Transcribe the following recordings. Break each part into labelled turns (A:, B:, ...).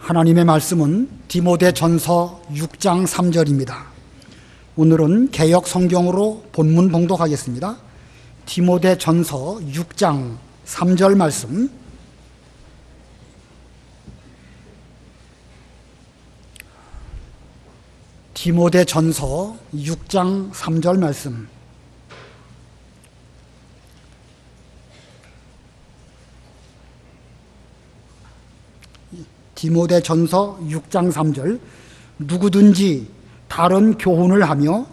A: 하나님의 말씀은 디모데전서 6장 3절입니다. 오늘은 개역 성경으로 본문 봉독하겠습니다. 디모데전서 6장 3절 말씀. 디모데전서 6장 3절 말씀. 디모데전서 6장 3절. 누구든지 다른 교훈을 하며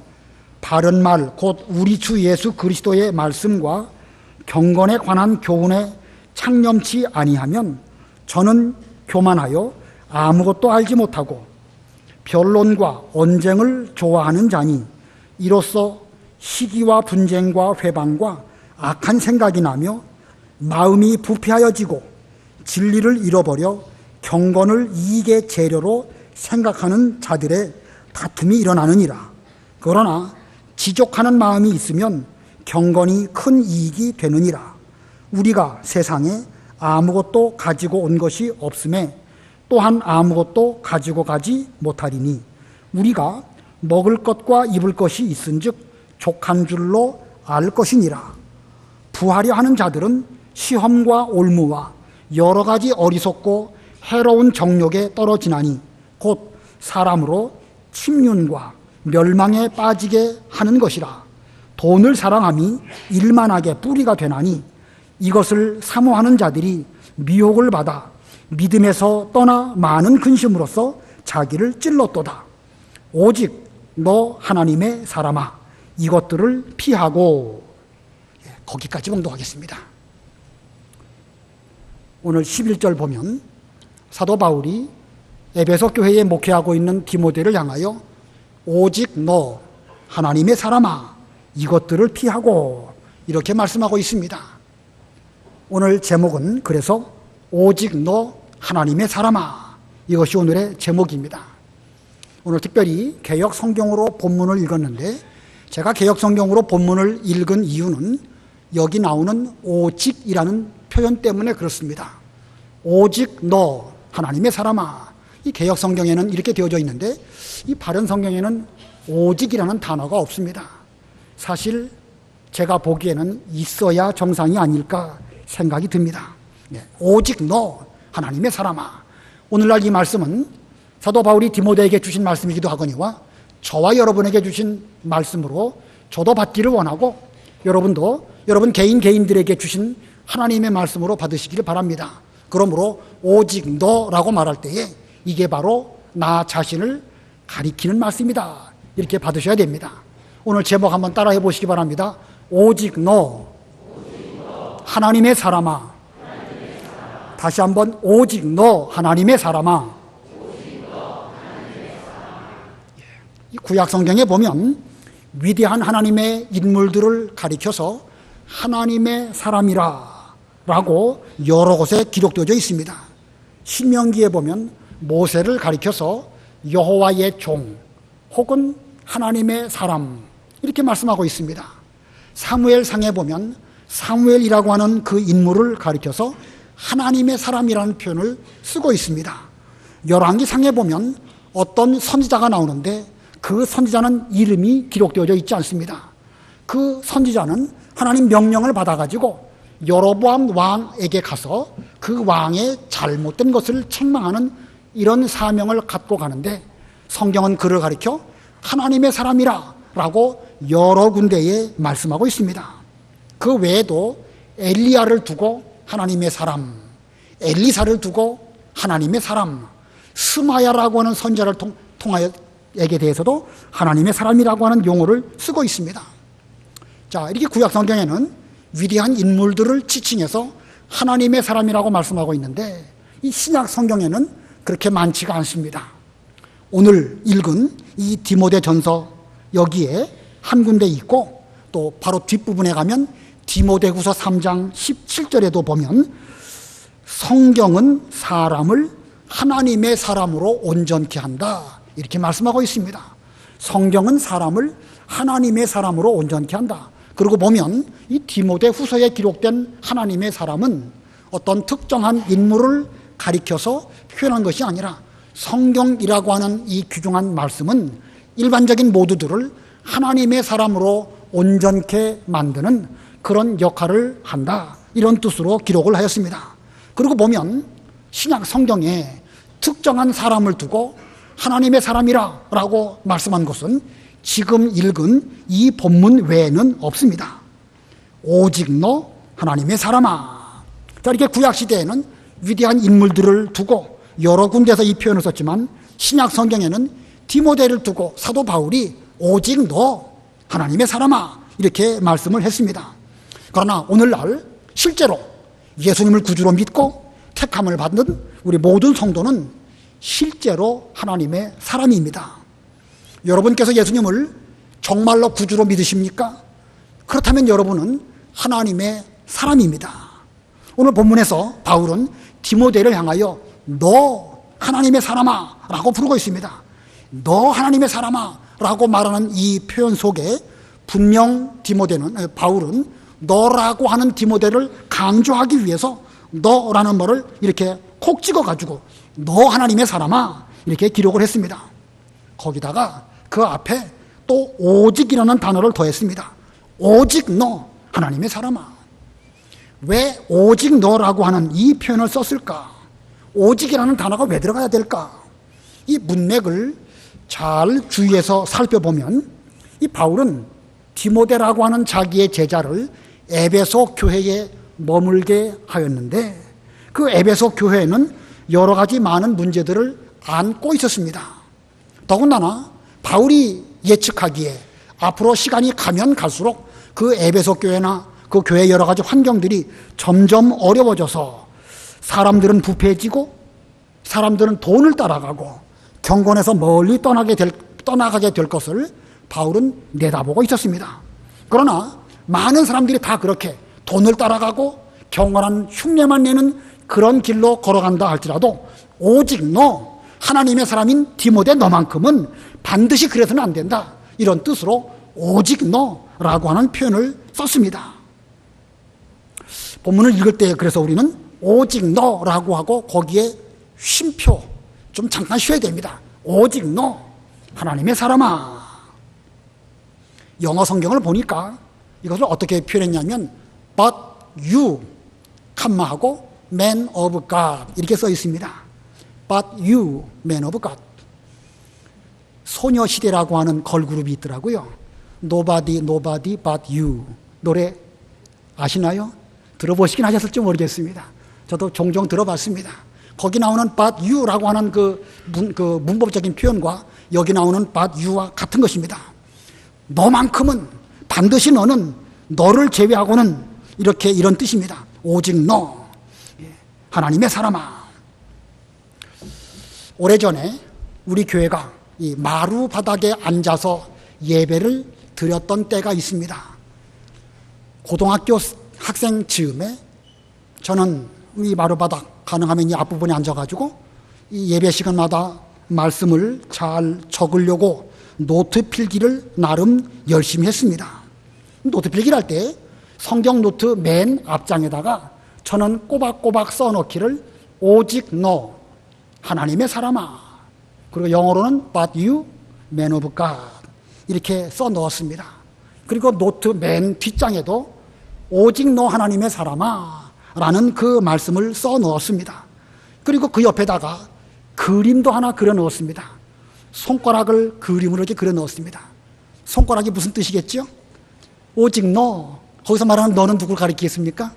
A: 바른 말 곧 우리 주 예수 그리스도의 말씀과 경건에 관한 교훈에 창념치 아니하면 저는 교만하여 아무것도 알지 못하고 변론과 언쟁을 좋아하는 자니 이로써 시기와 분쟁과 회방과 악한 생각이 나며 마음이 부패하여지고 진리를 잃어버려 경건을 이익의 재료로 생각하는 자들의 다툼이 일어나느니라. 그러나 지족하는 마음이 있으면 경건이 큰 이익이 되느니라. 우리가 세상에 아무것도 가지고 온 것이 없음에 또한 아무것도 가지고 가지 못하리니 우리가 먹을 것과 입을 것이 있은즉 족한 줄로 알 것이니라. 부하려 하는 자들은 시험과 올무와 여러 가지 어리석고 해로운 정욕에 떨어지나니 곧 사람으로 침륜과 멸망에 빠지게 하는 것이라. 돈을 사랑함이 일만하게 뿌리가 되나니 이것을 사모하는 자들이 미혹을 받아 믿음에서 떠나 많은 근심으로써 자기를 찔렀도다. 오직 너 하나님의 사람아 이것들을 피하고. 거기까지 봉독하겠습니다. 오늘 11절 보면 사도 바울이 에베소 교회에 목회하고 있는 디모데를 향하여 오직 너 하나님의 사람아 이것들을 피하고 이렇게 말씀하고 있습니다. 오늘 제목은 그래서 오직 너 하나님의 사람아 이것이 오늘의 제목입니다. 오늘 특별히 개역 성경으로 본문을 읽었는데 제가 개역 성경으로 본문을 읽은 이유는 여기 나오는 오직이라는 표현 때문에 그렇습니다. 오직 너 하나님의 사람아. 이 개역 성경에는 이렇게 되어져 있는데 이 바른 성경에는 오직이라는 단어가 없습니다. 사실 제가 보기에는 있어야 정상이 아닐까 생각이 듭니다. 오직 너 하나님의 사람아. 오늘날 이 말씀은 사도 바울이 디모데에게 주신 말씀이기도 하거니와 저와 여러분에게 주신 말씀으로 저도 받기를 원하고 여러분도 여러분 개인들에게 주신 하나님의 말씀으로 받으시기를 바랍니다. 그러므로 오직 너라고 말할 때에 이게 바로 나 자신을 가리키는 말씀이다. 이렇게 받으셔야 됩니다. 오늘 제목 한번 따라해 보시기 바랍니다. 오직 너 하나님의 사람아. 다시 한번 오직 너 하나님의 사람아. 이 구약 성경에 보면 위대한 하나님의 인물들을 가리켜서 하나님의 사람이라 라고 여러 곳에 기록되어져 있습니다. 신명기에 보면 모세를 가리켜서 여호와의 종 혹은 하나님의 사람 이렇게 말씀하고 있습니다. 사무엘상에 보면 사무엘이라고 하는 그 인물을 가리켜서 하나님의 사람이라는 표현을 쓰고 있습니다. 열왕기상에 보면 어떤 선지자가 나오는데 그 선지자는 이름이 기록되어져 있지 않습니다. 그 선지자는 하나님 명령을 받아가지고 여로보암 왕에게 가서 그 왕의 잘못된 것을 책망하는 이런 사명을 갖고 가는데 성경은 그를 가리켜 하나님의 사람이라 라고 여러 군데에 말씀하고 있습니다. 그 외에도 엘리야를 두고 하나님의 사람, 엘리사를 두고 하나님의 사람, 스마야라고 하는 선지자를 통하여에게 대해서도 하나님의 사람이라고 하는 용어를 쓰고 있습니다. 자, 이렇게 구약 성경에는 위대한 인물들을 지칭해서 하나님의 사람이라고 말씀하고 있는데 이 신약 성경에는 그렇게 많지가 않습니다. 오늘 읽은 이 디모데전서 여기에 한 군데 있고 또 바로 뒷부분에 가면 디모데후서 3장 17절에도 보면 성경은 사람을 하나님의 사람으로 온전케 한다 이렇게 말씀하고 있습니다. 성경은 사람을 하나님의 사람으로 온전케 한다. 그리고 보면 이 디모데후서에 기록된 하나님의 사람은 어떤 특정한 인물을 가리켜서 표현한 것이 아니라 성경이라고 하는 이 귀중한 말씀은 일반적인 모두들을 하나님의 사람으로 온전케 만드는 그런 역할을 한다, 이런 뜻으로 기록을 하였습니다. 그리고 보면 신약 성경에 특정한 사람을 두고 하나님의 사람이라 라고 말씀한 것은 지금 읽은 이 본문 외에는 없습니다. 오직 너 하나님의 사람아. 자, 이렇게 구약시대에는 위대한 인물들을 두고 여러 군데서 이 표현을 썼지만 신약 성경에는 디모데를 두고 사도 바울이 오직 너 하나님의 사람아 이렇게 말씀을 했습니다. 그러나 오늘날 실제로 예수님을 구주로 믿고 택함을 받는 우리 모든 성도는 실제로 하나님의 사람입니다. 여러분께서 예수님을 정말로 구주로 믿으십니까? 그렇다면 여러분은 하나님의 사람입니다. 오늘 본문에서 바울은 디모데를 향하여 너 하나님의 사람아 라고 부르고 있습니다. 너 하나님의 사람아 라고 말하는 이 표현 속에 분명 바울은 너라고 하는 디모데를 강조하기 위해서 너라는 말을 이렇게 콕 찍어가지고 너 하나님의 사람아 이렇게 기록을 했습니다. 거기다가 그 앞에 또 오직이라는 단어를 더했습니다. 오직 너 하나님의 사람아. 왜 오직 너라고 하는 이 표현을 썼을까? 오직이라는 단어가 왜 들어가야 될까? 이 문맥을 잘 주의해서 살펴보면 이 바울은 디모데라고 하는 자기의 제자를 에베소 교회에 머물게 하였는데 그 에베소 교회에는 여러 가지 많은 문제들을 안고 있었습니다. 더군다나 바울이 예측하기에 앞으로 시간이 가면 갈수록 그 에베소 교회나 그 교회의 여러 가지 환경들이 점점 어려워져서 사람들은 부패해지고 사람들은 돈을 따라가고 경건에서 멀리 떠나가게 될 것을 바울은 내다보고 있었습니다. 그러나 많은 사람들이 다 그렇게 돈을 따라가고 경건한 흉내만 내는 그런 길로 걸어간다 할지라도 오직 너 하나님의 사람인 디모데 너만큼은 반드시 그래서는 안 된다, 이런 뜻으로 오직 너라고 하는 표현을 썼습니다. 본문을 읽을 때 그래서 우리는 오직 너라고 하고 거기에 쉼표 좀 잠깐 쉬어야 됩니다. 오직 너 하나님의 사람아. 영어 성경을 보니까 이것을 어떻게 표현했냐면 but you 칸마하고 man of God 이렇게 써 있습니다. but you man of God. 소녀시대라고 하는 걸그룹이 있더라고요. Nobody but you 노래 아시나요? 들어보시긴 하셨을지 모르겠습니다. 저도 종종 들어봤습니다. 거기 나오는 but you라고 하는 그 문법적인 표현과 여기 나오는 but you와 같은 것입니다. 너만큼은 반드시 너는 너를 제외하고는 이런 뜻입니다. 오직 너 하나님의 사람아. 오래전에 우리 교회가 이 마루 바닥에 앉아서 예배를 드렸던 때가 있습니다. 고등학교 학생 즈음에 저는 이 마루 바닥 가능하면 이 앞부분에 앉아가지고 이 예배 시간마다 말씀을 잘 적으려고 노트 필기를 나름 열심히 했습니다. 노트 필기를 할 때 성경 노트 맨 앞장에다가 저는 꼬박꼬박 써넣기를 오직 너 하나님의 사람아, 그리고 영어로는 but you man of God 이렇게 써넣었습니다. 그리고 노트 맨 뒷장에도 오직 너 하나님의 사람아 라는 그 말씀을 써넣었습니다. 그리고 그 옆에다가 그림도 하나 그려 넣었습니다. 손가락을 그림으로 이렇게 그려 넣었습니다. 손가락이 무슨 뜻이겠죠? 오직 너, 거기서 말하는 너는 누구를 가리키겠습니까?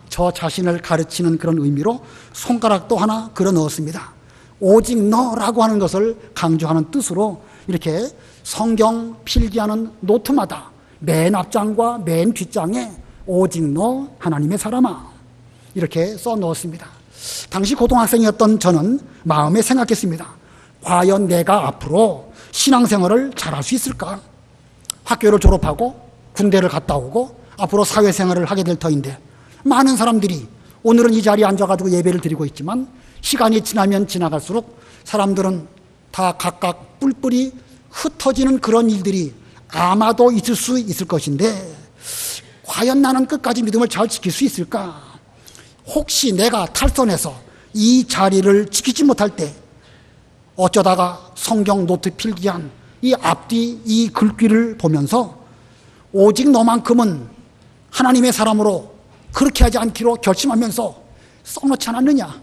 A: 저 자신을 가르치는 그런 의미로 손가락도 하나 그려 넣었습니다. 오직 너라고 하는 것을 강조하는 뜻으로 이렇게 성경 필기하는 노트마다 맨 앞장과 맨 뒷장에 오직 너 하나님의 사람아 이렇게 써 넣었습니다. 당시 고등학생이었던 저는 마음에 생각했습니다. 과연 내가 앞으로 신앙생활을 잘할 수 있을까? 학교를 졸업하고 군대를 갔다 오고 앞으로 사회생활을 하게 될 터인데 많은 사람들이 오늘은 이 자리에 앉아가지고 예배를 드리고 있지만 시간이 지나면 지나갈수록 사람들은 다 각각 뿔뿔이 흩어지는 그런 일들이 아마도 있을 수 있을 것인데 과연 나는 끝까지 믿음을 잘 지킬 수 있을까? 혹시 내가 탈선해서 이 자리를 지키지 못할 때 어쩌다가 성경 노트 필기한 이 앞뒤 이 글귀를 보면서 오직 너만큼은 하나님의 사람으로 그렇게 하지 않기로 결심하면서 써놓지 않았느냐,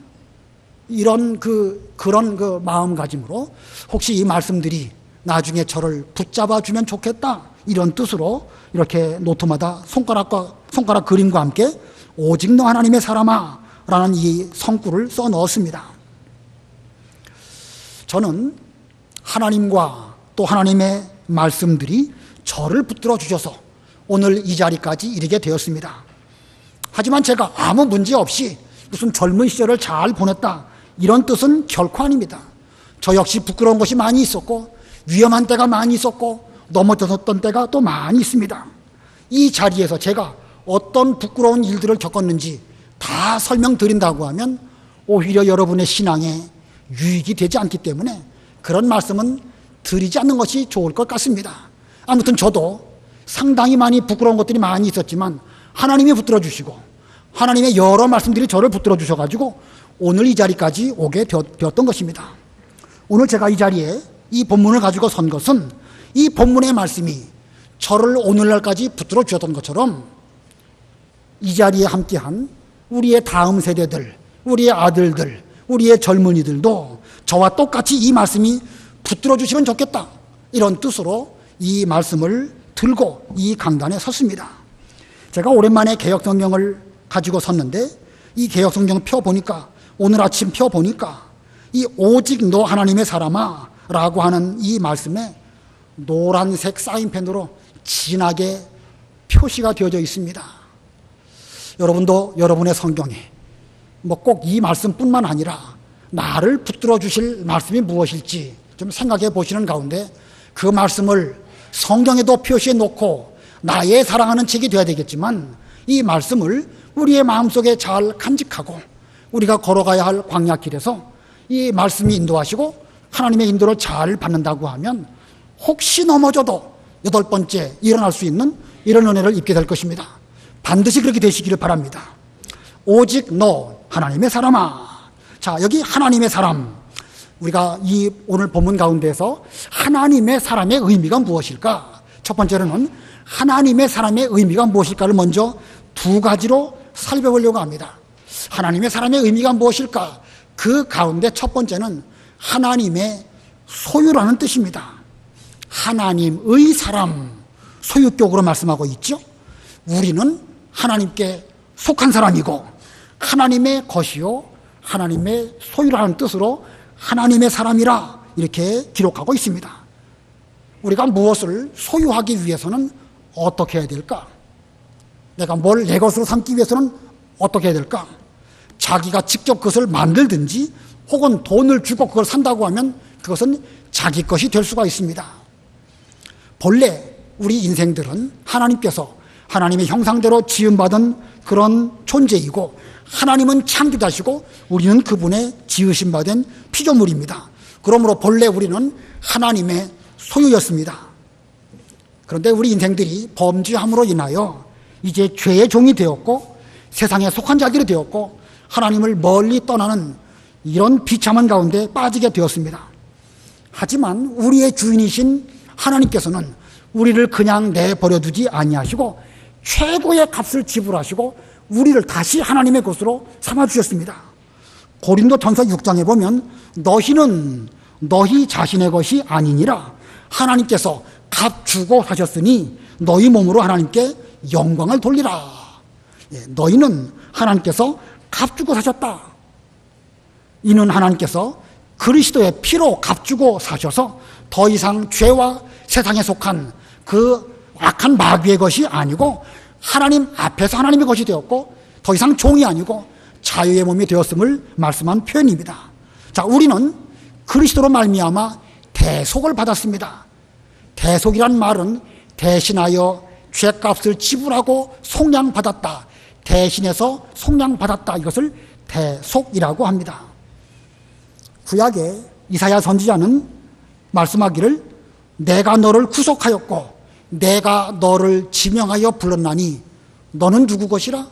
A: 이런 그런 마음가짐으로 혹시 이 말씀들이 나중에 저를 붙잡아 주면 좋겠다, 이런 뜻으로 이렇게 노트마다 손가락 그림과 함께 오직 너 하나님의 사람아 라는 이 성구를 써 넣었습니다. 저는 하나님과 또 하나님의 말씀들이 저를 붙들어 주셔서 오늘 이 자리까지 이르게 되었습니다. 하지만 제가 아무 문제 없이 무슨 젊은 시절을 잘 보냈다, 이런 뜻은 결코 아닙니다. 저 역시 부끄러운 것이 많이 있었고 위험한 때가 많이 있었고 넘어졌던 때가 또 많이 있습니다. 이 자리에서 제가 어떤 부끄러운 일들을 겪었는지 다 설명드린다고 하면 오히려 여러분의 신앙에 유익이 되지 않기 때문에 그런 말씀은 드리지 않는 것이 좋을 것 같습니다. 아무튼 저도 상당히 많이 부끄러운 것들이 많이 있었지만 하나님이 붙들어 주시고 하나님의 여러 말씀들이 저를 붙들어 주셔가지고 오늘 이 자리까지 오게 되었던 것입니다. 오늘 제가 이 자리에 이 본문을 가지고 선 것은 이 본문의 말씀이 저를 오늘날까지 붙들어 주셨던 것처럼 이 자리에 함께한 우리의 다음 세대들, 우리의 아들들, 우리의 젊은이들도 저와 똑같이 이 말씀이 붙들어 주시면 좋겠다, 이런 뜻으로 이 말씀을 들고 이 강단에 섰습니다. 제가 오랜만에 개역성경을 가지고 섰는데 이 개역성경 펴보니까, 오늘 아침 펴보니까 이 오직 너 하나님의 사람아 라고 하는 이 말씀에 노란색 사인펜으로 진하게 표시가 되어져 있습니다. 여러분도 여러분의 성경에 꼭 이 말씀뿐만 아니라 나를 붙들어 주실 말씀이 무엇일지 좀 생각해 보시는 가운데 그 말씀을 성경에도 표시해 놓고 나의 사랑하는 책이 되어야 되겠지만 이 말씀을 우리의 마음속에 잘 간직하고 우리가 걸어가야 할 광야길에서 이 말씀이 인도하시고 하나님의 인도를 잘 받는다고 하면 혹시 넘어져도 8번째 일어날 수 있는 이런 은혜를 입게 될 것입니다. 반드시 그렇게 되시기를 바랍니다. 오직 너 하나님의 사람아. 자, 여기 하나님의 사람, 우리가 이 오늘 본문 가운데서 하나님의 사람의 의미가 무엇일까? 첫 번째로는 하나님의 사람의 의미가 무엇일까를 먼저 두 가지로 살펴보려고 합니다. 하나님의 사람의 의미가 무엇일까? 그 가운데 첫 번째는 하나님의 소유라는 뜻입니다. 하나님의 사람, 소유격으로 말씀하고 있죠. 우리는 하나님께 속한 사람이고 하나님의 것이요 하나님의 소유라는 뜻으로 하나님의 사람이라 이렇게 기록하고 있습니다. 우리가 무엇을 소유하기 위해서는 어떻게 해야 될까? 내가 뭘 내 것으로 삼기 위해서는 어떻게 해야 될까? 자기가 직접 그것을 만들든지 혹은 돈을 주고 그걸 산다고 하면 그것은 자기 것이 될 수가 있습니다. 본래 우리 인생들은 하나님께서 하나님의 형상대로 지음받은 그런 존재이고 하나님은 창조자시고 우리는 그분의 지으심받은 피조물입니다. 그러므로 본래 우리는 하나님의 소유였습니다. 그런데 우리 인생들이 범죄함으로 인하여 이제 죄의 종이 되었고 세상에 속한 자들이 되었고 하나님을 멀리 떠나는 이런 비참한 가운데 빠지게 되었습니다. 하지만 우리의 주인이신 하나님께서는 우리를 그냥 내버려두지 아니하시고 최고의 값을 지불하시고 우리를 다시 하나님의 것으로 삼아주셨습니다. 고린도전서 6장에 보면 너희는 너희 자신의 것이 아니니라 하나님께서 값 주고 사셨으니 너희 몸으로 하나님께 영광을 돌리라. 너희는 하나님께서 값 주고 사셨다. 이는 하나님께서 그리스도의 피로 값 주고 사셔서 더 이상 죄와 세상에 속한 그 악한 마귀의 것이 아니고 하나님 앞에서 하나님의 것이 되었고 더 이상 종이 아니고 자유의 몸이 되었음을 말씀한 표현입니다. 자, 우리는 그리스도로 말미암아 대속을 받았습니다. 대속이란 말은 대신하여 죄값을 지불하고 속량받았다, 대신해서 속량받았다, 이것을 대속이라고 합니다. 구약의 이사야 선지자는 말씀하기를 내가 너를 구속하였고 내가 너를 지명하여 불렀나니 너는 누구 것이라?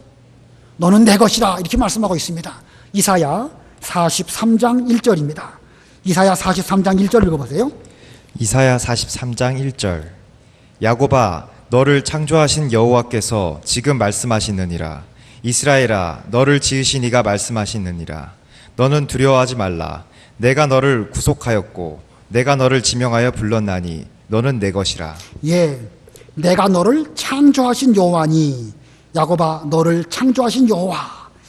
A: 너는 내 것이라, 이렇게 말씀하고 있습니다. 이사야 43장 1절입니다. 이사야 43장 1절 읽어보세요.
B: 이사야 43장 1절. 야곱아, 너를 창조하신 여호와께서 지금 말씀하시느니라. 이스라엘아, 너를 지으신 이가 말씀하시느니라. 너는 두려워하지 말라. 내가 너를 구속하였고 내가 너를 지명하여 불렀나니 너는 내 것이라.
A: 예, 내가 너를 창조하신 여호와니. 야곱아, 너를 창조하신 여호와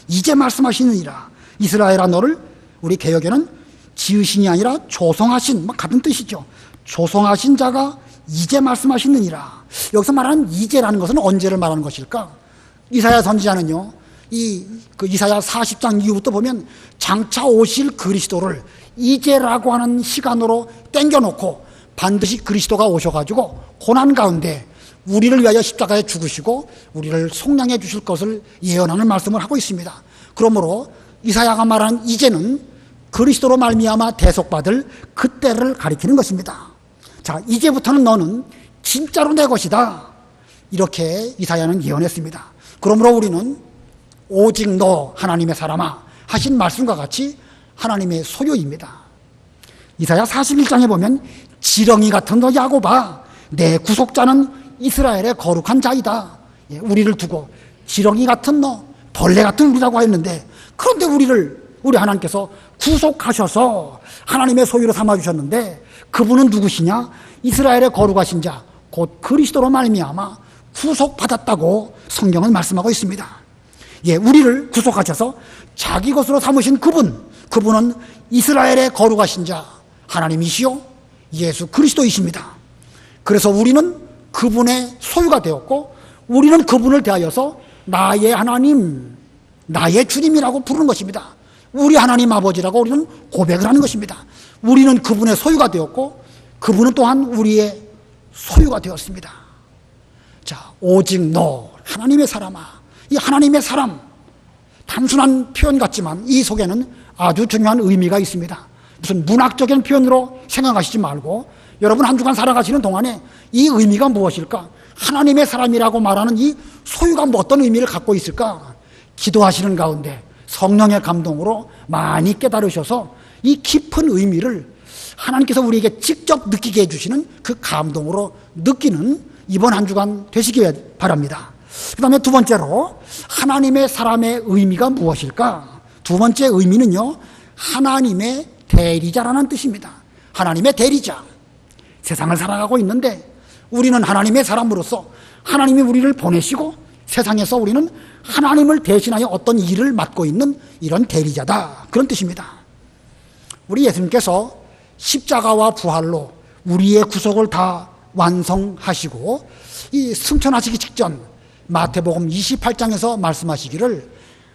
A: 이제 말씀하시느니라. 이스라엘아, 너를, 우리 개역에는 지으신이 아니라 조성하신, 같은 뜻이죠. 조성하신 자가 이제 말씀하시느니라. 여기서 말하는 이제라는 것은 언제를 말하는 것일까? 이사야 선지자는요, 이사야 40장 이후부터 보면 장차 오실 그리스도를 이제라고 하는 시간으로 땡겨놓고 반드시 그리스도가 오셔가지고 고난 가운데 우리를 위하여 십자가에 죽으시고 우리를 속량해 주실 것을 예언하는 말씀을 하고 있습니다. 그러므로 이사야가 말하는 이제는 그리스도로 말미암아 대속받을 그때를 가리키는 것입니다. 자, 이제부터는 너는 진짜로 내 것이다. 이렇게 이사야는 예언했습니다. 그러므로 우리는 오직 너 하나님의 사람아 하신 말씀과 같이 하나님의 소유입니다. 이사야 41장에 보면 지렁이 같은 너 야곱아, 내 구속자는 이스라엘의 거룩한 자이다. 예, 우리를 두고 지렁이 같은 너, 벌레 같은 우리라고 했는데, 그런데 우리 하나님께서 구속하셔서 하나님의 소유로 삼아주셨는데, 그분은 누구시냐? 이스라엘의 거룩하신 자, 곧 그리스도로 말미암아 구속받았다고 성경은 말씀하고 있습니다. 예, 우리를 구속하셔서 자기 것으로 삼으신 그분은 이스라엘의 거룩하신 자 하나님이시요 예수 그리스도이십니다. 그래서 우리는 그분의 소유가 되었고, 우리는 그분을 대하여서 나의 하나님, 나의 주님이라고 부르는 것입니다. 우리 하나님 아버지라고 우리는 고백을 하는 것입니다. 우리는 그분의 소유가 되었고, 그분은 또한 우리의 소유가 되었습니다. 자, 오직 너 하나님의 사람아. 이 하나님의 사람, 단순한 표현 같지만 이 속에는 아주 중요한 의미가 있습니다. 무슨 문학적인 표현으로 생각하시지 말고, 여러분 한 주간 살아가시는 동안에 이 의미가 무엇일까? 하나님의 사람이라고 말하는 이 소유가 어떤 의미를 갖고 있을까? 기도하시는 가운데 성령의 감동으로 많이 깨달으셔서 이 깊은 의미를 하나님께서 우리에게 직접 느끼게 해주시는 그 감동으로 느끼는 이번 한 주간 되시길 바랍니다. 그 다음에 두 번째로 하나님의 사람의 의미가 무엇일까? 두 번째 의미는요, 하나님의 대리자라는 뜻입니다. 하나님의 대리자. 세상을 살아가고 있는데 우리는 하나님의 사람으로서 하나님이 우리를 보내시고 세상에서 우리는 하나님을 대신하여 어떤 일을 맡고 있는 이런 대리자다, 그런 뜻입니다. 우리 예수님께서 십자가와 부활로 우리의 구속을 다 완성하시고 이 승천하시기 직전 마태복음 28장에서 말씀하시기를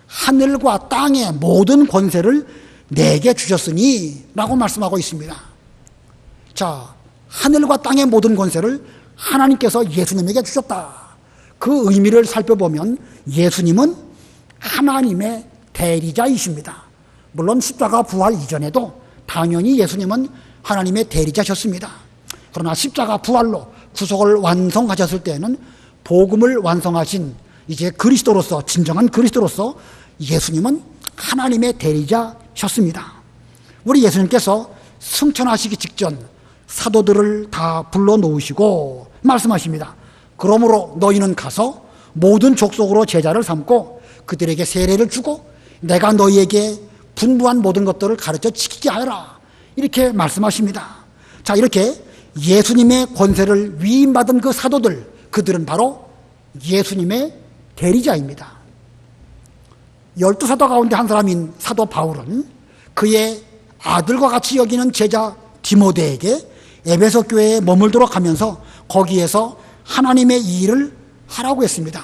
A: 하늘과 땅의 모든 권세를 내게 주셨으니 라고 말씀하고 있습니다. 자, 하늘과 땅의 모든 권세를 하나님께서 예수님에게 주셨다. 그 의미를 살펴보면 예수님은 하나님의 대리자이십니다. 물론 십자가 부활 이전에도 당연히 예수님은 하나님의 대리자셨습니다. 그러나 십자가 부활로 구속을 완성하셨을 때에는 복음을 완성하신 이제 그리스도로서, 진정한 그리스도로서 예수님은 하나님의 대리자셨습니다. 우리 예수님께서 승천하시기 직전 사도들을 다 불러놓으시고 말씀하십니다. 그러므로 너희는 가서 모든 족속으로 제자를 삼고 그들에게 세례를 주고 내가 너희에게 분부한 모든 것들을 가르쳐 지키게 하여라, 이렇게 말씀하십니다. 자, 이렇게 예수님의 권세를 위임받은 그 사도들, 그들은 바로 예수님의 대리자입니다. 12사도 가운데 한 사람인 사도 바울은 그의 아들과 같이 여기는 제자 디모데에게 에베소 교회에 머물도록 하면서 거기에서 하나님의 일을 하라고 했습니다.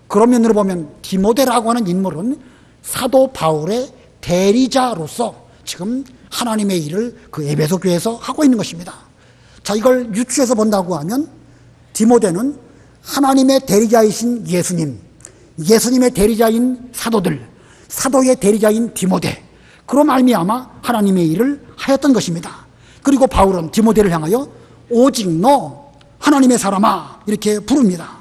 A: 그런 면으로 보면 디모데라고 하는 인물은 사도 바울의 대리자로서 지금 하나님의 일을 그 에베소 교회에서 하고 있는 것입니다. 자, 이걸 유추해서 본다고 하면 디모데는 하나님의 대리자이신 예수님, 예수님의 대리자인 사도들, 사도의 대리자인 디모데, 그로 말미암아 하나님의 일을 하였던 것입니다. 그리고 바울은 디모데를 향하여 오직 너 하나님의 사람아 이렇게 부릅니다.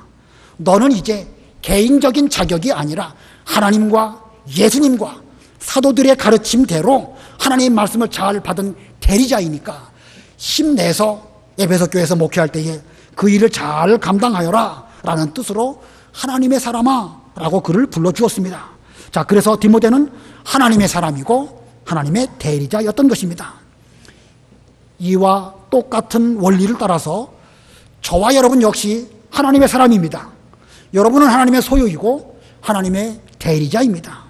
A: 너는 이제 개인적인 자격이 아니라 하나님과 예수님과 사도들의 가르침대로 하나님의 말씀을 잘 받은 대리자이니까 힘내서 에베소 교회에서 목회할 때에 그 일을 잘 감당하여라 라는 뜻으로 하나님의 사람아 라고 그를 불러주었습니다. 자, 그래서 디모데는 하나님의 사람이고 하나님의 대리자였던 것입니다. 이와 똑같은 원리를 따라서 저와 여러분 역시 하나님의 사람입니다. 여러분은 하나님의 소유이고 하나님의 대리자입니다.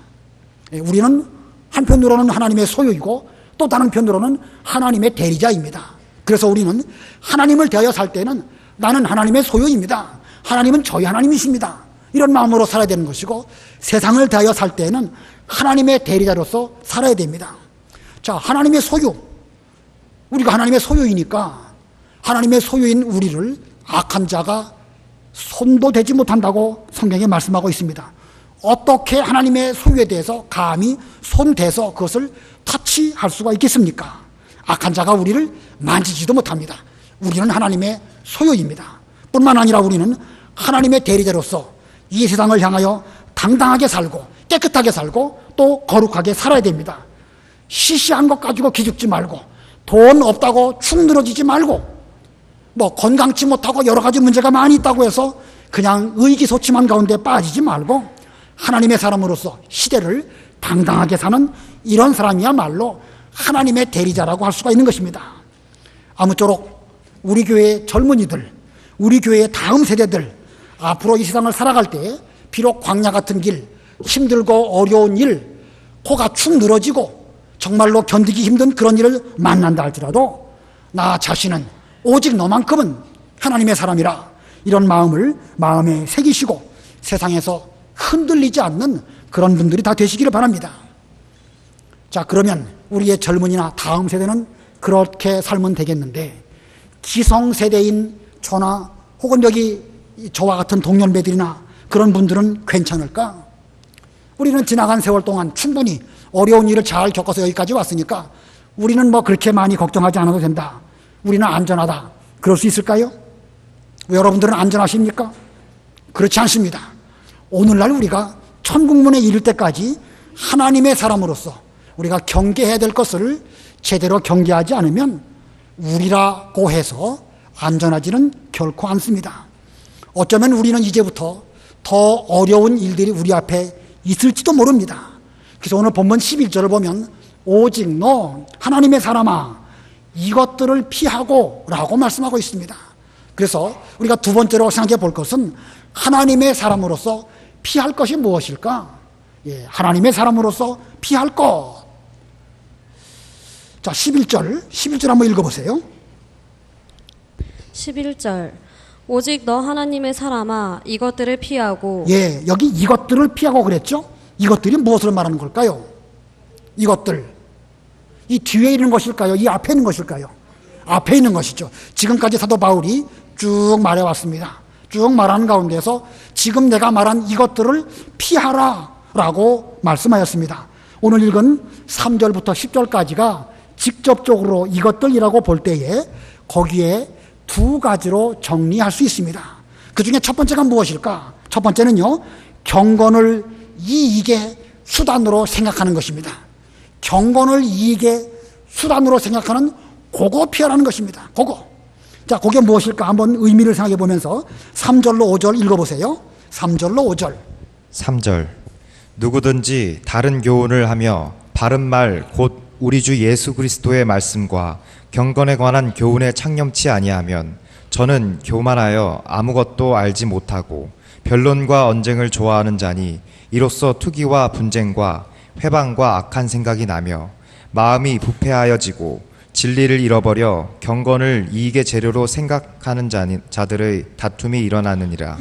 A: 우리는 한편으로는 하나님의 소유이고 또 다른 편으로는 하나님의 대리자입니다. 그래서 우리는 하나님을 대하여 살 때는 나는 하나님의 소유입니다. 하나님은 저희 하나님이십니다. 이런 마음으로 살아야 되는 것이고, 세상을 대하여 살 때는 하나님의 대리자로서 살아야 됩니다. 자, 하나님의 소유. 우리가 하나님의 소유이니까 하나님의 소유인 우리를 악한 자가 손도 대지 못한다고 성경에 말씀하고 있습니다. 어떻게 하나님의 소유에 대해서 감히 손대서 그것을 터치할 수가 있겠습니까? 악한 자가 우리를 만지지도 못합니다. 우리는 하나님의 소유입니다. 뿐만 아니라 우리는 하나님의 대리자로서 이 세상을 향하여 당당하게 살고 깨끗하게 살고 또 거룩하게 살아야 됩니다. 시시한 것 가지고 기죽지 말고, 돈 없다고 축 늘어지지 말고, 건강치 못하고 여러 가지 문제가 많이 있다고 해서 그냥 의기소침한 가운데 빠지지 말고 하나님의 사람으로서 시대를 당당하게 사는 이런 사람이야말로 하나님의 대리자라고 할 수가 있는 것입니다. 아무쪼록 우리 교회의 젊은이들, 우리 교회의 다음 세대들, 앞으로 이 세상을 살아갈 때 비록 광야 같은 길, 힘들고 어려운 일, 코가 축 늘어지고 정말로 견디기 힘든 그런 일을 만난다 할지라도 나 자신은 오직 너만큼은 하나님의 사람이라, 이런 마음을 마음에 새기시고 세상에서 흔들리지 않는 그런 분들이 다 되시기를 바랍니다. 자, 그러면 우리의 젊은이나 다음 세대는 그렇게 살면 되겠는데, 기성세대인 저나 혹은 여기 저와 같은 동년배들이나 그런 분들은 괜찮을까? 우리는 지나간 세월 동안 충분히 어려운 일을 잘 겪어서 여기까지 왔으니까 우리는 그렇게 많이 걱정하지 않아도 된다, 우리는 안전하다, 그럴 수 있을까요? 여러분들은 안전하십니까? 그렇지 않습니다. 오늘날 우리가 천국문에 이를 때까지 하나님의 사람으로서 우리가 경계해야 될 것을 제대로 경계하지 않으면 우리라고 해서 안전하지는 결코 않습니다. 어쩌면 우리는 이제부터 더 어려운 일들이 우리 앞에 있을지도 모릅니다. 그래서 오늘 본문 11절을 보면 오직 너 하나님의 사람아 이것들을 피하고 라고 말씀하고 있습니다. 그래서 우리가 두 번째로 생각해 볼 것은 하나님의 사람으로서 피할 것이 무엇일까? 하나님의 사람으로서 피할 것. 자, 11절 한번 읽어보세요.
C: 11절 오직 너 하나님의 사람아 이것들을 피하고.
A: 여기 이것들을 피하고 그랬죠? 이것들이 무엇을 말하는 걸까요? 이것들, 이 뒤에 있는 것일까요? 이 앞에 있는 것일까요? 앞에 있는 것이죠. 지금까지 사도 바울이 쭉 말해왔습니다. 쭉 말하는 가운데서 지금 내가 말한 이것들을 피하라 라고 말씀하였습니다. 오늘 읽은 3절부터 10절까지가 직접적으로 이것들이라고 볼 때에 거기에 두 가지로 정리할 수 있습니다. 그 중에 첫 번째가 무엇일까? 첫 번째는요, 경건을 이익의 수단으로 생각하는 것입니다. 경건을 이익의 수단으로 생각하는 그거 피하라는 것입니다. 그거. 자, 그게 무엇일까? 한번 의미를 생각해 보면서 3절로 5절 읽어보세요. 3절로 5절.
B: 3절 누구든지 다른 교훈을 하며 바른 말 곧 우리 주 예수 그리스도의 말씀과 경건에 관한 교훈에 창념치 아니하면 저는 교만하여 아무것도 알지 못하고 변론과 언쟁을 좋아하는 자니 이로써 투기와 분쟁과 회방과 악한 생각이 나며 마음이 부패하여지고 진리를 잃어버려 경건을 이익의 재료로 생각하는 자들의 다툼이 일어나느니라.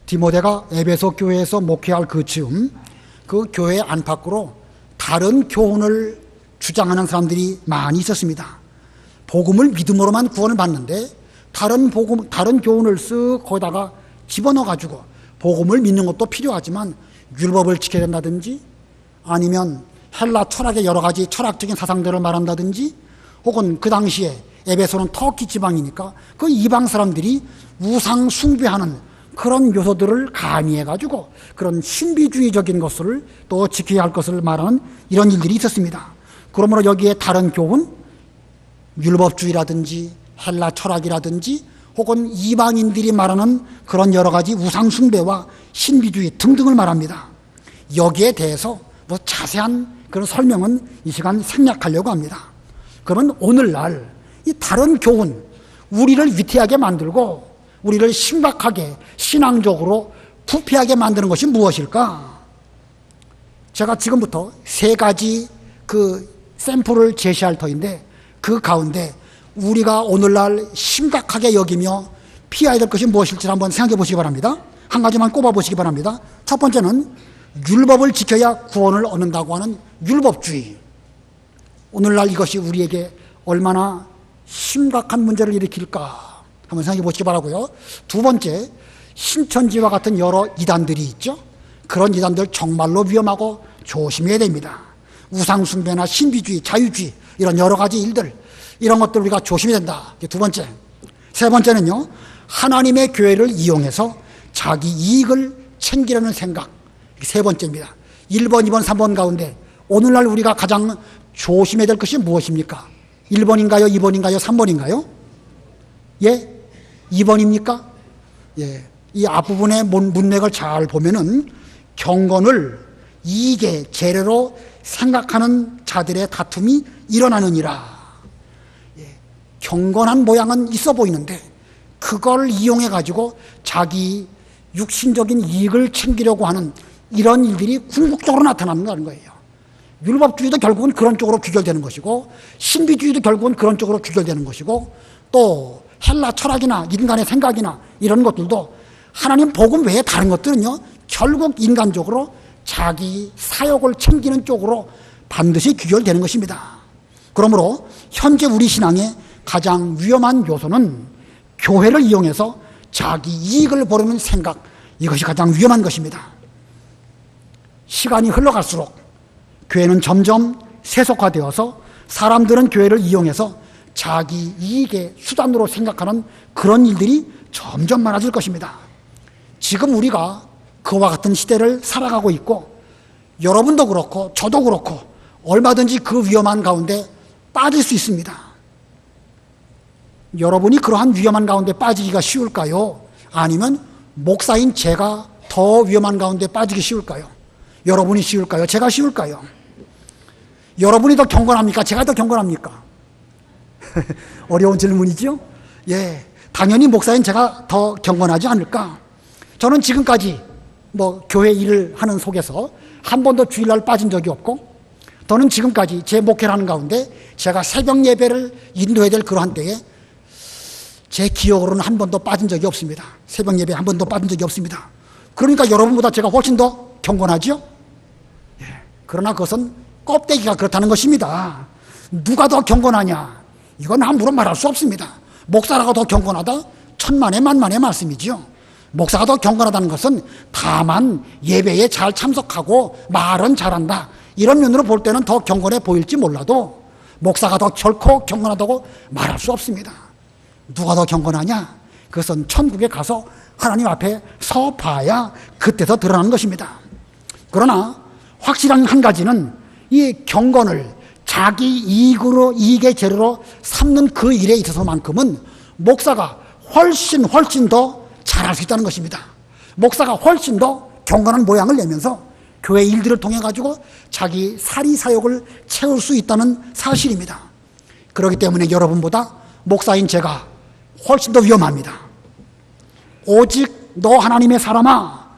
A: 디모데가 에베소 교회에서 목회할 그 즈음 그 교회 안팎으로 다른 교훈을 주장하는 사람들이 많이 있었습니다. 복음을 믿음으로만 구원을 받는데 다른 교훈을 쓱 거기다가 집어넣어 가지고 복음을 믿는 것도 필요하지만 율법을 지켜야 된다든지 아니면 헬라 철학의 여러 가지 철학적인 사상들을 말한다든지 혹은 그 당시에 에베소는 터키 지방이니까 그 이방 사람들이 우상 숭배하는 그런 요소들을 가미해가지고 그런 신비주의적인 것을 또 지켜야 할 것을 말하는 이런 일들이 있었습니다. 그러므로 여기에 다른 교훈, 율법주의라든지 헬라 철학이라든지 혹은 이방인들이 말하는 그런 여러 가지 우상숭배와 신비주의 등등을 말합니다. 여기에 대해서 뭐 자세한 그런 설명은 이 시간 생략하려고 합니다. 그러면 오늘날 이 다른 교훈, 우리를 위태하게 만들고 우리를 심각하게 신앙적으로 부패하게 만드는 것이 무엇일까? 제가 지금부터 세 가지 그 샘플을 제시할 터인데 그 가운데 우리가 오늘날 심각하게 여기며 피해야 될 것이 무엇일지 한번 생각해 보시기 바랍니다. 한 가지만 꼽아 보시기 바랍니다. 첫 번째는 율법을 지켜야 구원을 얻는다고 하는 율법주의. 오늘날 이것이 우리에게 얼마나 심각한 문제를 일으킬까 한번 생각해 보시기 바라고요. 두 번째, 신천지와 같은 여러 이단들이 있죠. 그런 이단들 정말로 위험하고 조심해야 됩니다. 우상숭배나 신비주의, 자유주의 이런 여러 가지 일들, 이런 것들 우리가 조심해야 된다. 두 번째. 세 번째는요, 하나님의 교회를 이용해서 자기 이익을 챙기려는 생각. 세 번째입니다. 1번, 2번, 3번 가운데 오늘날 우리가 가장 조심해야 될 것이 무엇입니까? 1번인가요? 2번인가요? 3번인가요? 예? 2번입니까? 예. 이 앞부분의 문맥을 잘 보면은 경건을 이익의 재료로 생각하는 자들의 다툼이 일어나느니라. 예. 경건한 모양은 있어 보이는데 그걸 이용해 가지고 자기 육신적인 이익을 챙기려고 하는 이런 일들이 궁극적으로 나타나는 거예요. 율법주의도 결국은 그런 쪽으로 귀결되는 것이고 신비주의도 결국은 그런 쪽으로 귀결되는 것이고 또 헬라 철학이나 인간의 생각이나 이런 것들도 하나님 복음 외에 다른 것들은요 결국 인간적으로 자기 사욕을 챙기는 쪽으로 반드시 귀결되는 것입니다. 그러므로 현재 우리 신앙의 가장 위험한 요소는 교회를 이용해서 자기 이익을 보려는 생각, 이것이 가장 위험한 것입니다. 시간이 흘러갈수록 교회는 점점 세속화되어서 사람들은 교회를 이용해서 자기 이익의 수단으로 생각하는 그런 일들이 점점 많아질 것입니다. 지금 우리가 그와 같은 시대를 살아가고 있고 여러분도 그렇고 저도 그렇고 얼마든지 그 위험한 가운데 빠질 수 있습니다. 여러분이 그러한 위험한 가운데 빠지기가 쉬울까요? 아니면 목사인 제가 더 위험한 가운데 빠지기 쉬울까요? 여러분이 쉬울까요? 제가 쉬울까요? 여러분이 더 경건합니까? 제가 더 경건합니까? 어려운 질문이죠? 예. 당연히 목사인 제가 더 경건하지 않을까? 저는 지금까지 교회 일을 하는 속에서 한 번도 주일날 빠진 적이 없고, 저는 지금까지 제 목회를 하는 가운데 제가 새벽 예배를 인도해야 될 그러한 때에 제 기억으로는 한 번도 빠진 적이 없습니다. 새벽 예배 한 번도 빠진 적이 없습니다. 그러니까 여러분보다 제가 훨씬 더 경건하죠? 예. 그러나 그것은 껍데기가 그렇다는 것입니다. 누가 더 경건하냐? 이건 함부로 말할 수 없습니다. 목사라가 더 경건하다? 천만의 만만의 말씀이지요. 목사가 더 경건하다는 것은 다만 예배에 잘 참석하고 말은 잘한다, 이런 면으로 볼 때는 더 경건해 보일지 몰라도 목사가 더 결코 경건하다고 말할 수 없습니다. 누가 더 경건하냐? 그것은 천국에 가서 하나님 앞에 서 봐야 그때서 드러나는 것입니다. 그러나 확실한 한 가지는 이 경건을 자기 이익의 재료로 삼는 그 일에 있어서만큼은 목사가 훨씬 더 잘할 수 있다는 것입니다. 목사가 훨씬 더 경건한 모양을 내면서 교회 일들을 통해 가지고 자기 사리사욕을 채울 수 있다는 사실입니다. 그렇기 때문에 여러분보다 목사인 제가 훨씬 더 위험합니다. 오직 너 하나님의 사람아,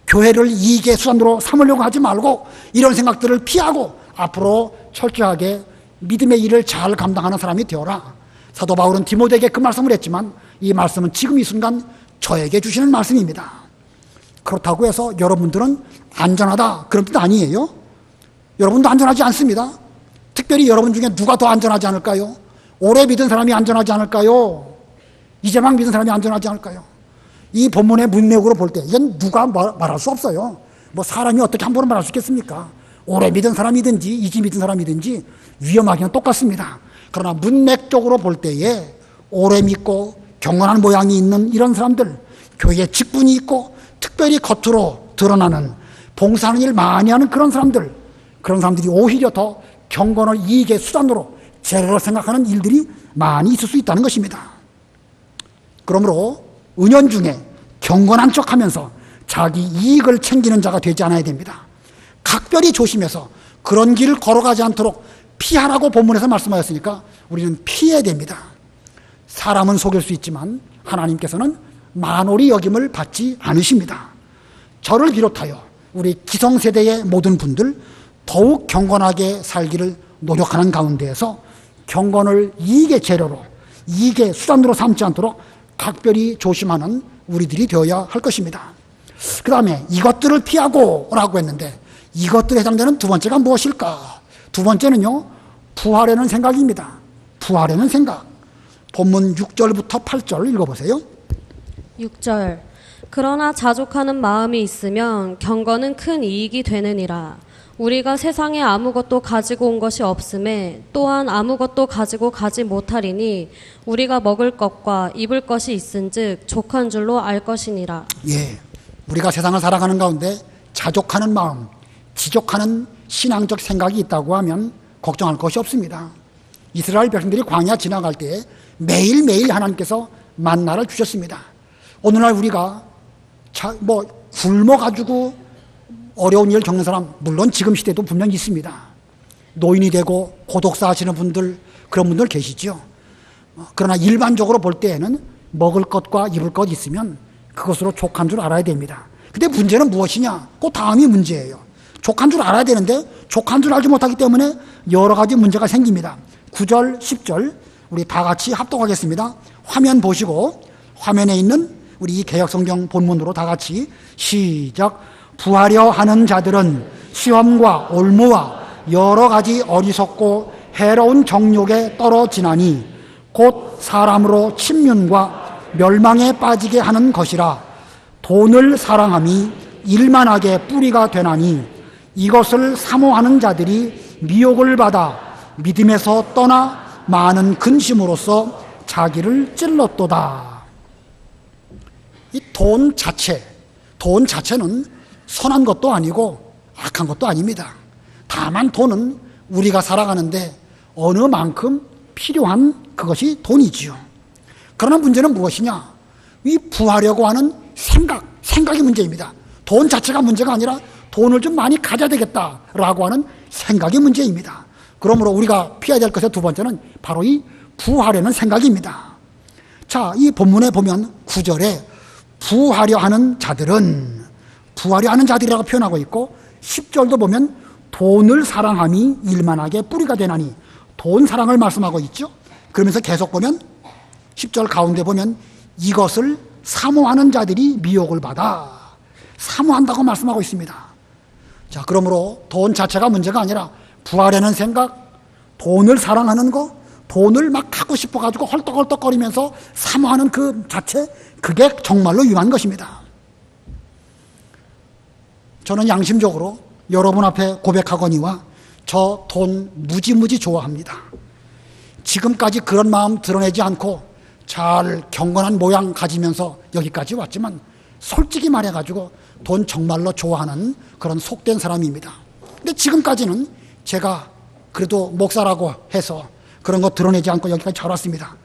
A: 교회를 이익의 수단으로 삼으려고 하지 말고 이런 생각들을 피하고 앞으로 철저하게 믿음의 일을 잘 감당하는 사람이 되어라. 사도 바울은 디모데에게 그 말씀을 했지만 이 말씀은 지금 이 순간 저에게 주시는 말씀입니다. 그렇다고 해서 여러분들은 안전하다, 그런 뜻 아니에요. 여러분도 안전하지 않습니다. 특별히 여러분 중에 누가 더 안전하지 않을까요? 오래 믿은 사람이 안전하지 않을까요? 이제 막 믿은 사람이 안전하지 않을까요? 이 본문의 문맥으로 볼 때 이건 누가 말할 수 없어요. 사람이 어떻게 함부로 말할 수 있겠습니까? 오래 믿은 사람이든지 이제 믿은 사람이든지 위험하기는 똑같습니다. 그러나 문맥적으로 볼 때에 오래 믿고 경건한 모양이 있는 이런 사람들, 교회에 직분이 있고 특별히 겉으로 드러나는 봉사하는 일 많이 하는 그런 사람들이 오히려 더 경건을 이익의 수단으로 재료로 생각하는 일들이 많이 있을 수 있다는 것입니다. 그러므로 은연중에 경건한 척하면서 자기 이익을 챙기는 자가 되지 않아야 됩니다. 각별히 조심해서 그런 길을 걸어가지 않도록 피하라고 본문에서 말씀하셨으니까 우리는 피해야 됩니다. 사람은 속일 수 있지만 하나님께서는 만홀히 여김을 받지 않으십니다. 저를 비롯하여 우리 기성세대의 모든 분들 더욱 경건하게 살기를 노력하는 가운데에서 경건을 이익의 재료로, 이익의 수단으로 삼지 않도록 각별히 조심하는 우리들이 되어야 할 것입니다. 그 다음에 이것들을 피하고 라고 했는데 이것들에 해당되는 두 번째가 무엇일까? 두 번째는요, 부하려는 생각입니다. 부하려는 생각. 본문 6절부터 8절 읽어보세요.
C: 6절. 그러나 자족하는 마음이 있으면 경건은 큰 이익이 되느니라. 우리가 세상에 아무것도 가지고 온 것이 없음에 또한 아무것도 가지고 가지 못하리니 우리가 먹을 것과 입을 것이 있은즉 족한 줄로 알 것이니라.
A: 예, 우리가 세상을 살아가는 가운데 자족하는 마음, 지족하는 신앙적 생각이 있다고 하면 걱정할 것이 없습니다. 이스라엘 백성들이 광야 지나갈 때 매일매일 하나님께서 만나를 주셨습니다. 오늘날 우리가 굶어가지고 어려운 일을 겪는 사람, 물론 지금 시대도 분명히 있습니다. 노인이 되고 고독사 하시는 분들, 그런 분들 계시죠. 그러나 일반적으로 볼 때에는 먹을 것과 입을 것 있으면 그것으로 족한 줄 알아야 됩니다. 근데 문제는 무엇이냐? 그 다음이 문제예요. 족한 줄 알아야 되는데 족한 줄 알지 못하기 때문에 여러 가지 문제가 생깁니다. 9절, 10절 우리 다 같이 합독하겠습니다. 화면 보시고 화면에 있는 우리 이 개역성경 본문으로 다 같이 시작. 부하려 하는 자들은 시험과 올무와 여러 가지 어리석고 해로운 정욕에 떨어지나니 곧 사람으로 침륜과 멸망에 빠지게 하는 것이라. 돈을 사랑함이 일만하게 뿌리가 되나니 이것을 사모하는 자들이 미혹을 받아 믿음에서 떠나 많은 근심으로써 자기를 찔렀도다. 이 돈 자체는 선한 것도 아니고 악한 것도 아닙니다. 다만 돈은 우리가 살아가는데 어느 만큼 필요한 그것이 돈이지요. 그러나 문제는 무엇이냐? 이 부하려고 하는 생각이 문제입니다. 돈 자체가 문제가 아니라 돈을 좀 많이 가져야 되겠다라고 하는 생각이 문제입니다. 그러므로 우리가 피해야 될 것의 두 번째는 바로 이 부하려는 생각입니다. 자, 이 본문에 보면 9절에 부하려 하는 자들은 부하려 하는 자들이라고 표현하고 있고 10절도 보면 돈을 사랑함이 일만하게 뿌리가 되나니 돈 사랑을 말씀하고 있죠. 그러면서 계속 보면 10절 가운데 보면 이것을 사모하는 자들이 미혹을 받아 사모한다고 말씀하고 있습니다. 자, 그러므로 돈 자체가 문제가 아니라 부하려는 생각, 돈을 사랑하는 거, 돈을 막 갖고 싶어가지고 헐떡헐떡거리면서 사모하는 그 자체, 그게 정말로 위험한 것입니다. 저는 양심적으로 여러분 앞에 고백하거니와 저 돈 무지무지 좋아합니다. 지금까지 그런 마음 드러내지 않고 잘 경건한 모양 가지면서 여기까지 왔지만 솔직히 말해가지고 돈 정말로 좋아하는 그런 속된 사람입니다. 근데 지금까지는 제가 그래도 목사라고 해서 그런 거 드러내지 않고 여기까지 잘 왔습니다.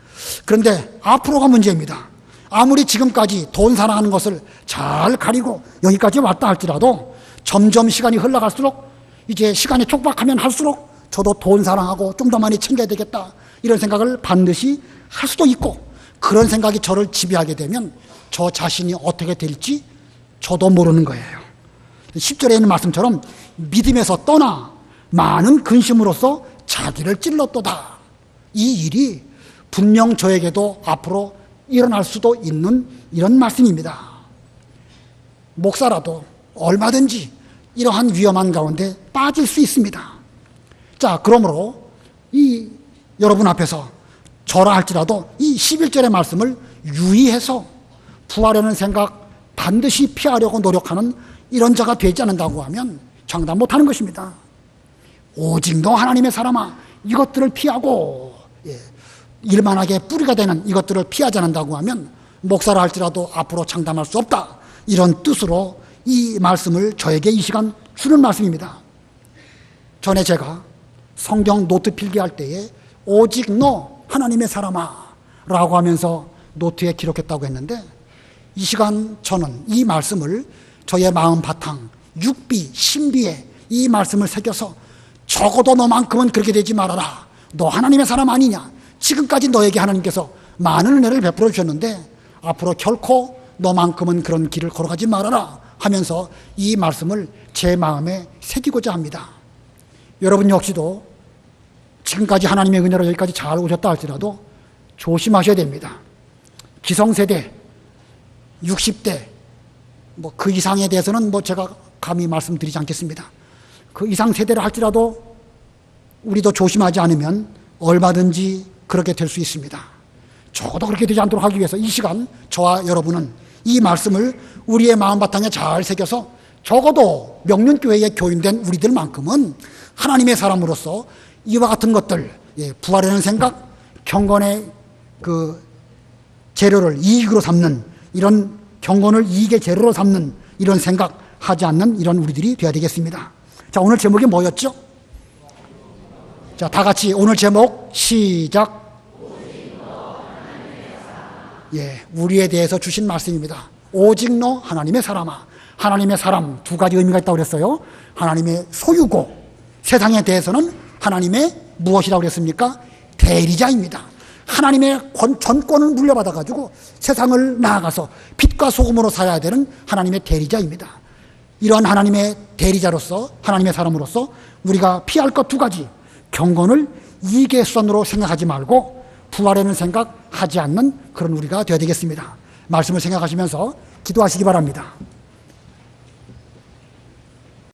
A: 그런데 앞으로가 문제입니다. 아무리 지금까지 돈 사랑하는 것을 잘 가리고 여기까지 왔다 할지라도 점점 시간이 흘러갈수록 이제 시간이 촉박하면 할수록 저도 돈 사랑하고 좀 더 많이 챙겨야 되겠다 이런 생각을 반드시 할 수도 있고 그런 생각이 저를 지배하게 되면 저 자신이 어떻게 될지 저도 모르는 거예요. 10절에 있는 말씀처럼 믿음에서 떠나 많은 근심으로써 자기를 찔렀도다. 이 일이 분명 저에게도 앞으로 일어날 수도 있는 이런 말씀입니다. 목사라도 얼마든지 이러한 위험한 가운데 빠질 수 있습니다. 자, 그러므로 이 여러분 앞에서 저라 할지라도 이 11절의 말씀을 유의해서 부하려는 생각 반드시 피하려고 노력하는 이런 자가 되지 않는다고 하면 장담 못하는 것입니다. 오직 너 하나님의 사람아 이것들을 피하고 일만하게 뿌리가 되는 이것들을 피하지 않는다고 하면 목사라 할지라도 앞으로 장담할 수 없다. 이런 뜻으로 이 말씀을 저에게 이 시간 주는 말씀입니다. 전에 제가 성경 노트 필기할 때에 오직 너 하나님의 사람아 라고 하면서 노트에 기록했다고 했는데, 이 시간 저는 이 말씀을 저의 마음 바탕 육비 신비에 이 말씀을 새겨서 적어도 너만큼은 그렇게 되지 말아라. 너 하나님의 사람 아니냐. 지금까지 너에게 하나님께서 많은 은혜를 베풀어 주셨는데 앞으로 결코 너만큼은 그런 길을 걸어가지 말아라 하면서 이 말씀을 제 마음에 새기고자 합니다. 여러분 역시도 지금까지 하나님의 은혜로 여기까지 잘 오셨다 할지라도 조심하셔야 됩니다. 기성세대, 60대, 그 이상에 대해서는 제가 감히 말씀드리지 않겠습니다. 그 이상 세대를 할지라도 우리도 조심하지 않으면 얼마든지 그렇게 될 수 있습니다. 적어도 그렇게 되지 않도록 하기 위해서 이 시간 저와 여러분은 이 말씀을 우리의 마음 바탕에 잘 새겨서 적어도 명륜교회에 교인된 우리들만큼은 하나님의 사람으로서 이와 같은 것들, 부활이라는 생각, 경건의 그 재료를 이익으로 삼는, 이런 경건을 이익의 재료로 삼는 이런 생각 하지 않는 이런 우리들이 되어야 되겠습니다. 자, 오늘 제목이 뭐였죠? 자, 다 같이 오늘 제목 시작. 우리에 대해서 주신 말씀입니다. 오직 너 하나님의 사람아. 하나님의 사람 두 가지 의미가 있다고 그랬어요. 하나님의 소유고, 세상에 대해서는 하나님의 무엇이라고 그랬습니까? 대리자입니다. 하나님의 전권을 물려받아가지고 세상을 나아가서 빛과 소금으로 살아야 되는 하나님의 대리자입니다. 이러한 하나님의 대리자로서, 하나님의 사람으로서 우리가 피할 것 두 가지, 경건을 이익의 수단으로 생각하지 말고 부활에는 생각하지 않는 그런 우리가 되어야 되겠습니다. 말씀을 생각하시면서 기도하시기 바랍니다.